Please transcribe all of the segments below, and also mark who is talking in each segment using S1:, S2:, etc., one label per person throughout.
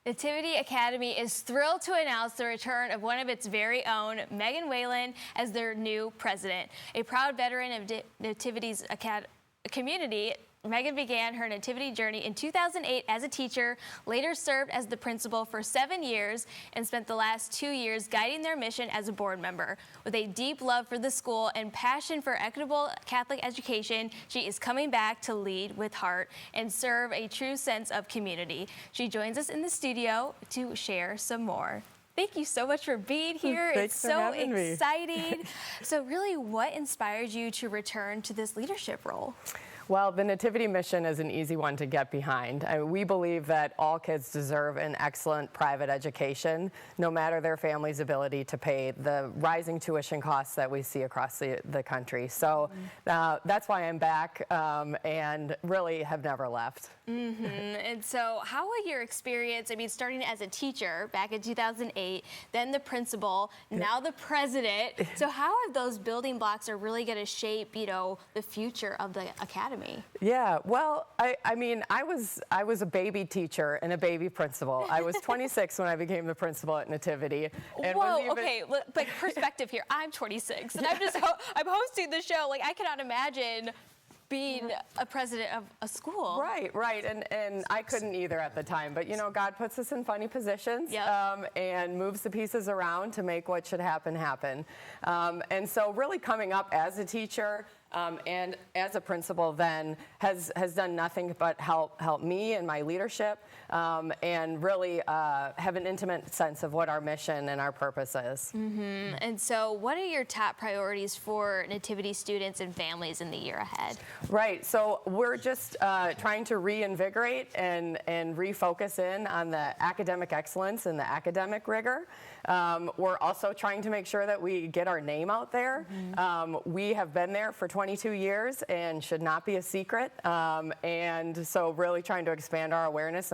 S1: Nativity Academy is thrilled to announce the return of one of its very own, Megan Whalen, as their new president. A proud veteran of Nativity's community, Megan began her Nativity journey in 2008 as a teacher, later served as the principal for 7 years, and spent the last 2 years guiding their mission as a board member. With a deep love for the school and passion for equitable Catholic education, she is coming back to lead with heart and serve a true sense of community. She joins us in the studio to share some more. Thank you so much for being here.
S2: Thanks
S1: it's so
S2: for having
S1: exciting. So really, what inspired you to return to this leadership role?
S2: Well, the Nativity mission is an easy one to get behind. We believe that all kids deserve an excellent private education, no matter their family's ability to pay the rising tuition costs that we see across the country. So that's why I'm back and really have never left.
S1: And so how was your experience, starting as a teacher back in 2008, then the principal, now the president. So how are those building blocks are really going to shape, the future of the academy?
S2: Yeah, well, I was a baby teacher and a baby principal. I was 26 when I became the principal at Nativity. And
S1: whoa, okay, but perspective here. I'm 26, and I'm hosting the show. Like, I cannot imagine being a president of a school.
S2: Right, and I couldn't either at the time, but God puts us in funny positions and moves the pieces around to make what should happen. And so really coming up as a teacher and as a principal then has done nothing but help me and my leadership and really have an intimate sense of what our mission and our purpose is.
S1: And so what are your top priorities for Nativity students and families in the year ahead?
S2: Right, so we're just trying to reinvigorate and refocus in on the academic excellence and the academic rigor. We're also trying to make sure that we get our name out there. We have been there for 22 years and should not be a secret. And so really trying to expand our awareness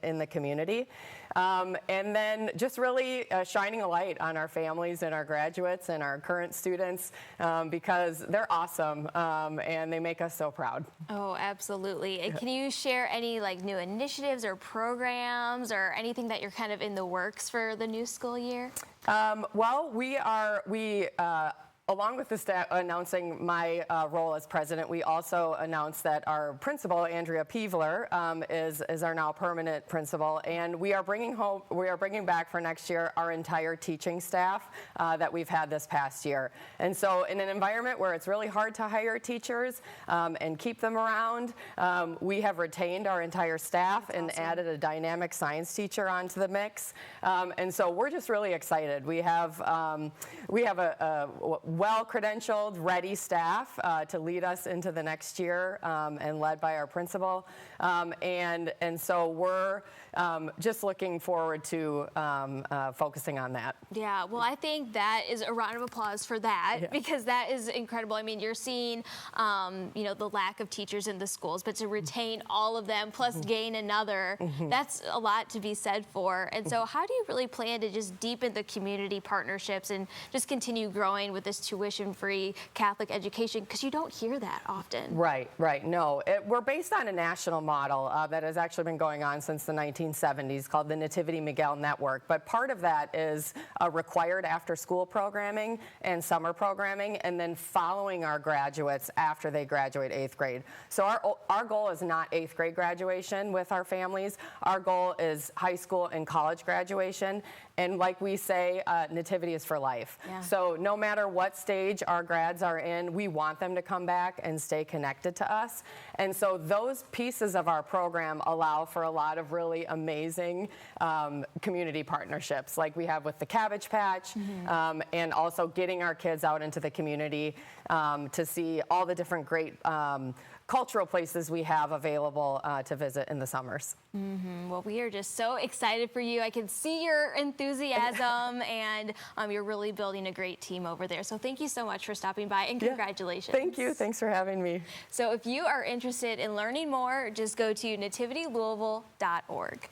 S2: in the community. And then just really shining a light on our families and our graduates and our current students because they're awesome and they make us so proud.
S1: Oh, absolutely. And can you share any new initiatives or programs or anything that you're kind of in the works for the new school year?
S2: Well, we along with announcing my role as president, we also announced that our principal, Andrea Peevler, is our now permanent principal, and we are bringing back for next year our entire teaching staff that we've had this past year. And so, in an environment where it's really hard to hire teachers and keep them around, we have retained our entire staff and added a dynamic science teacher onto the mix. And so, we're just really excited. We have a well-credentialed, ready staff to lead us into the next year and led by our principal. And so we're just looking forward to focusing on that.
S1: Yeah, well, I think that is a round of applause for that because that is incredible. You're seeing, the lack of teachers in the schools, but to retain all of them plus gain another, that's a lot to be said for. And so how do you really plan to just deepen the community partnerships and just continue growing with this tuition-free Catholic education? Because you don't hear that often. Right.
S2: No, we're based on a national model that has actually been going on since the 1970s called the Nativity Miguel Network. But part of that is required after-school programming and summer programming, and then following our graduates after they graduate 8th grade. So our goal is not 8th grade graduation with our families. Our goal is high school and college graduation. And like we say, Nativity is for life.
S1: Yeah.
S2: So no matter what stage our grads are in, we want them to come back and stay connected to us. And so those pieces of our program allow for a lot of really amazing community partnerships, like we have with the Cabbage Patch, and also getting our kids out into the community to see all the different great cultural places we have available to visit in the summers.
S1: Well, we are just so excited for you. I can see your enthusiasm and you're really building a great team over there. So thank you so much for stopping by and congratulations.
S2: Thank you. Thanks for having me.
S1: So if you are interested in learning more, just go to nativitylouisville.org.